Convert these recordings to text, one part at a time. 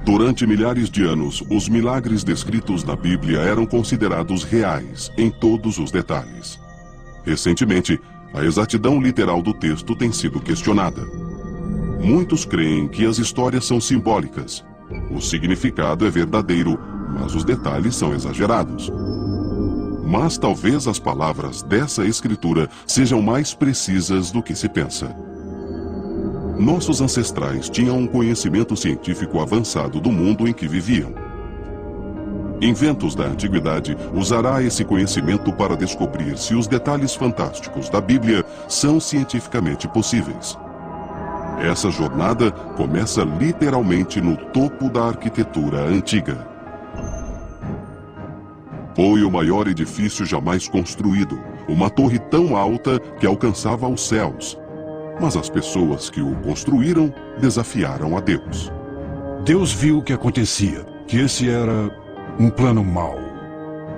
Durante milhares de anos, os milagres descritos na Bíblia eram considerados reais em todos os detalhes. Recentemente, a exatidão literal do texto tem sido questionada. Muitos creem que as histórias são simbólicas. O significado é verdadeiro, mas os detalhes são exagerados. Mas talvez as palavras dessa escritura sejam mais precisas do que se pensa. Nossos ancestrais tinham um conhecimento científico avançado do mundo em que viviam. Inventos da antiguidade usará esse conhecimento para descobrir se os detalhes fantásticos da Bíblia são cientificamente possíveis. Essa jornada começa literalmente no topo da arquitetura antiga. Foi o maior edifício jamais construído, uma torre tão alta que alcançava os céus. Mas as pessoas que o construíram desafiaram a Deus. Deus viu o que acontecia, que esse era um plano mau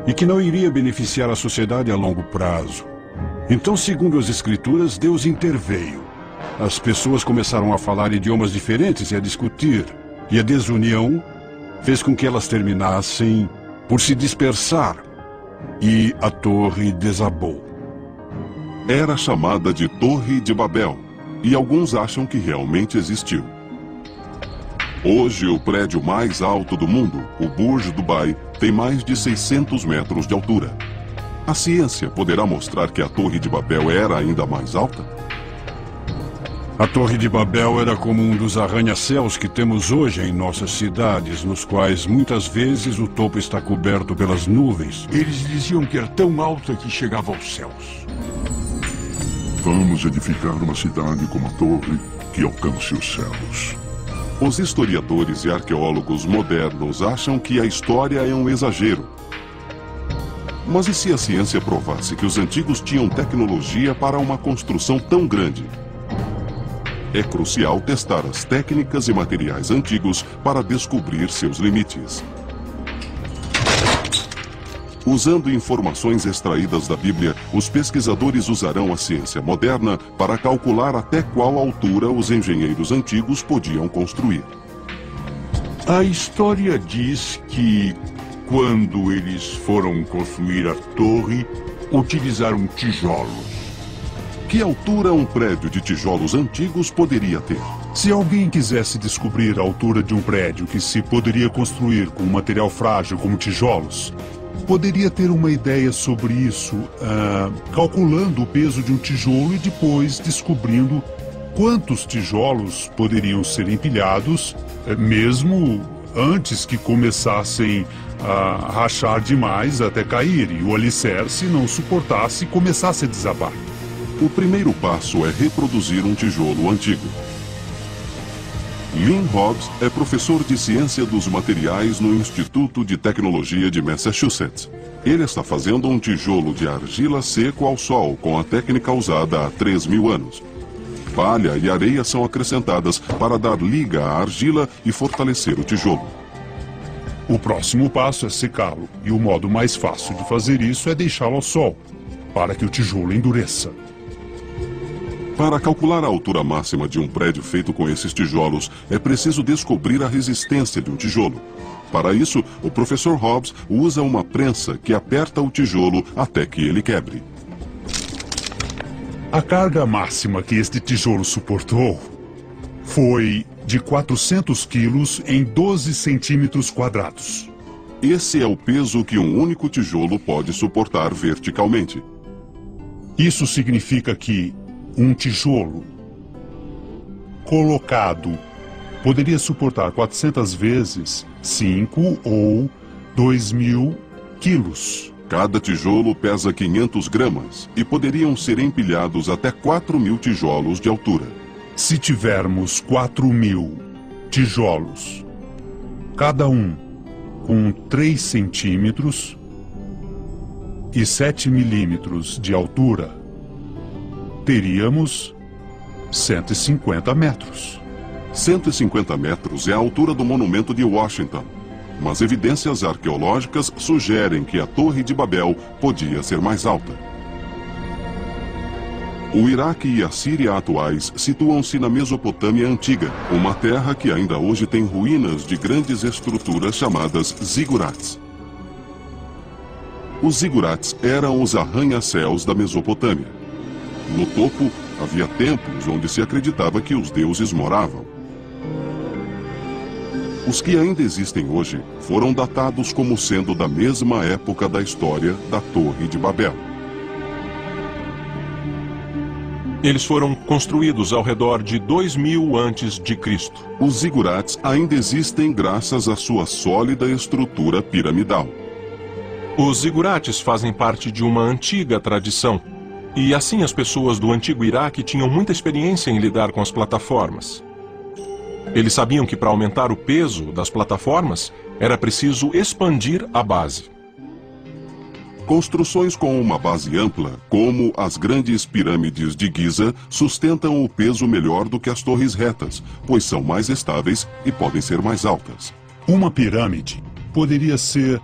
e que não iria beneficiar a sociedade a longo prazo. Então, segundo as Escrituras, Deus interveio. As pessoas começaram a falar idiomas diferentes e a discutir, e a desunião fez com que elas terminassem por se dispersar, e a torre desabou. Era chamada de Torre de Babel, e alguns acham que realmente existiu. Hoje, o prédio mais alto do mundo, o Burj Dubai, tem mais de 600 metros de altura. A ciência poderá mostrar que a Torre de Babel era ainda mais alta? A Torre de Babel era como um dos arranha-céus que temos hoje em nossas cidades, nos quais muitas vezes o topo está coberto pelas nuvens. Eles diziam que era tão alta que chegava aos céus. Vamos edificar uma cidade com uma torre que alcance os céus. Os historiadores e arqueólogos modernos acham que a história é um exagero. Mas e se a ciência provasse que os antigos tinham tecnologia para uma construção tão grande? É crucial testar as técnicas e materiais antigos para descobrir seus limites. Usando informações extraídas da Bíblia, os pesquisadores usarão a ciência moderna para calcular até qual altura os engenheiros antigos podiam construir. A história diz que, quando eles foram construir a torre, utilizaram tijolos. Que altura um prédio de tijolos antigos poderia ter? Se alguém quisesse descobrir a altura de um prédio que se poderia construir com um material frágil como tijolos, poderia ter uma ideia sobre isso, calculando o peso de um tijolo e depois descobrindo quantos tijolos poderiam ser empilhados, mesmo antes que começassem a rachar demais até cair e o alicerce não suportasse e começasse a desabar. O primeiro passo é reproduzir um tijolo antigo. Lynn Hobbs é professor de ciência dos materiais no Instituto de Tecnologia de Massachusetts. Ele está fazendo um tijolo de argila seco ao sol com a técnica usada há 3.000 anos. Palha e areia são acrescentadas para dar liga à argila e fortalecer o tijolo. O próximo passo é secá-lo, e o modo mais fácil de fazer isso é deixá-lo ao sol, para que o tijolo endureça. Para calcular a altura máxima de um prédio feito com esses tijolos, é preciso descobrir a resistência de um tijolo. Para isso, o professor Hobbs usa uma prensa que aperta o tijolo até que ele quebre. A carga máxima que este tijolo suportou foi de 400 quilos em 12 centímetros quadrados. Esse é o peso que um único tijolo pode suportar verticalmente. Isso significa que um tijolo colocado poderia suportar 400 vezes 5 ou 2.000 quilos. Cada tijolo pesa 500 gramas e poderiam ser empilhados até 4.000 tijolos de altura. Se tivermos 4.000 tijolos, cada um com 3 centímetros e 7 milímetros de altura, teríamos 150 metros. 150 metros é a altura do monumento de Washington, mas evidências arqueológicas sugerem que a Torre de Babel podia ser mais alta. O Iraque e a Síria atuais situam-se na Mesopotâmia Antiga, uma terra que ainda hoje tem ruínas de grandes estruturas chamadas zigurats. Os zigurats eram os arranha-céus da Mesopotâmia. No topo, havia templos onde se acreditava que os deuses moravam. Os que ainda existem hoje foram datados como sendo da mesma época da história da Torre de Babel. Eles foram construídos ao redor de 2000 a.C. Os zigurats ainda existem graças à sua sólida estrutura piramidal. Os zigurates fazem parte de uma antiga tradição, e assim as pessoas do antigo Iraque tinham muita experiência em lidar com as plataformas. Eles sabiam que para aumentar o peso das plataformas, era preciso expandir a base. Construções com uma base ampla, como as grandes pirâmides de Giza, sustentam o peso melhor do que as torres retas, pois são mais estáveis e podem ser mais altas. Uma pirâmide poderia ser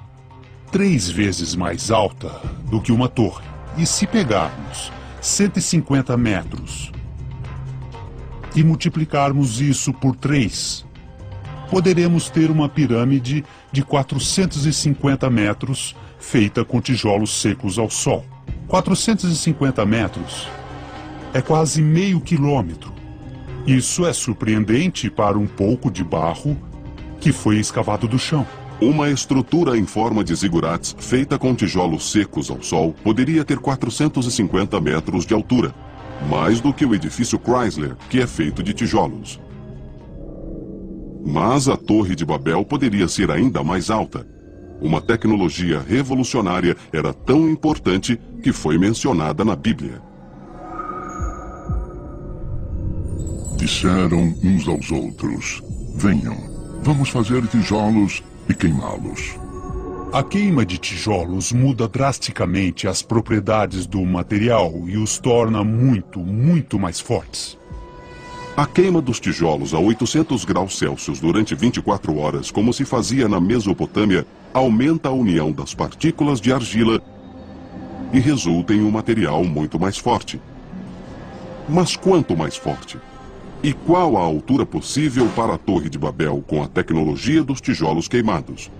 3 vezes mais alta do que uma torre. E se pegarmos 150 metros e multiplicarmos isso por 3, poderemos ter uma pirâmide de 450 metros feita com tijolos secos ao sol. 450 metros é quase meio quilômetro. Isso é surpreendente para um pouco de barro que foi escavado do chão. Uma estrutura em forma de zigurats feita com tijolos secos ao sol poderia ter 450 metros de altura, mais do que o edifício Chrysler, que é feito de tijolos. Mas a Torre de Babel poderia ser ainda mais alta. Uma tecnologia revolucionária era tão importante que foi mencionada na Bíblia. Disseram uns aos outros: venham, vamos fazer tijolos e queimá-los. A queima de tijolos muda drasticamente as propriedades do material e os torna muito mais fortes. A queima dos tijolos a 800 graus Celsius durante 24 horas, como se fazia na Mesopotâmia, aumenta a união das partículas de argila e resulta em um material muito mais forte. Mas quanto mais forte? E qual a altura possível para a Torre de Babel com a tecnologia dos tijolos queimados?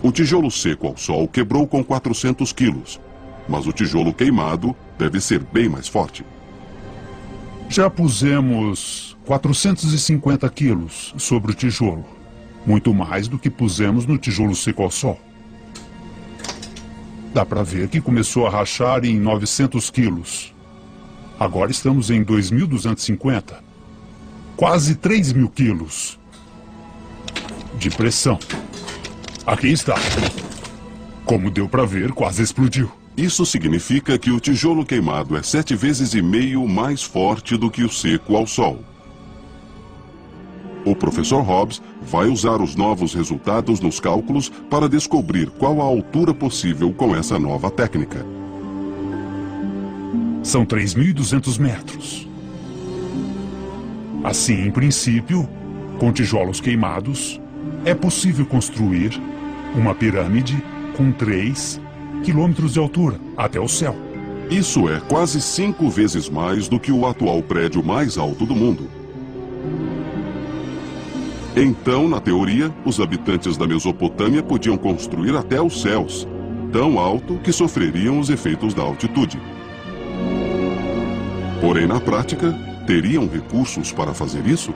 O tijolo seco ao sol quebrou com 400 quilos, mas o tijolo queimado deve ser bem mais forte. Já pusemos 450 quilos sobre o tijolo. Muito mais do que pusemos no tijolo seco ao sol. Dá para ver que começou a rachar em 900 quilos. Agora estamos em 2.250. Quase 3.000 quilos de pressão. Aqui está. Como deu para ver, quase explodiu. Isso significa que o tijolo queimado é 7,5 vezes mais forte do que o seco ao sol. O professor Hobbs vai usar os novos resultados nos cálculos para descobrir qual a altura possível com essa nova técnica. São 3.200 metros. Assim, em princípio, com tijolos queimados, é possível construir uma pirâmide com 3 quilômetros de altura, até o céu. Isso é quase 5 vezes mais do que o atual prédio mais alto do mundo. Então, na teoria, os habitantes da Mesopotâmia podiam construir até os céus, tão alto que sofreriam os efeitos da altitude. Porém, na prática, teriam recursos para fazer isso?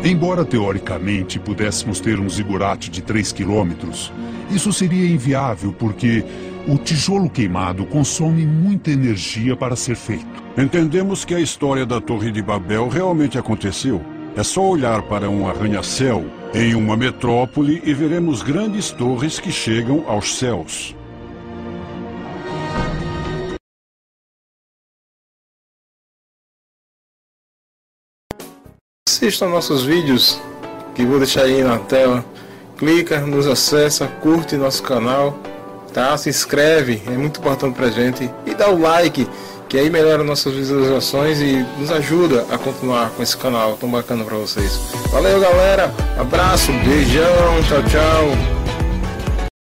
Embora teoricamente pudéssemos ter um zigurate de 3 quilômetros, isso seria inviável porque o tijolo queimado consome muita energia para ser feito. Entendemos que a história da Torre de Babel realmente aconteceu. É só olhar para um arranha-céu em uma metrópole e veremos grandes torres que chegam aos céus. Assista nossos vídeos, que vou deixar aí na tela. Clica, nos acessa, curte nosso canal, tá? Se inscreve, é muito importante pra gente. E dá o like, que aí melhora nossas visualizações e nos ajuda a continuar com esse canal tão bacana pra vocês. Valeu, galera, abraço, beijão, tchau, tchau.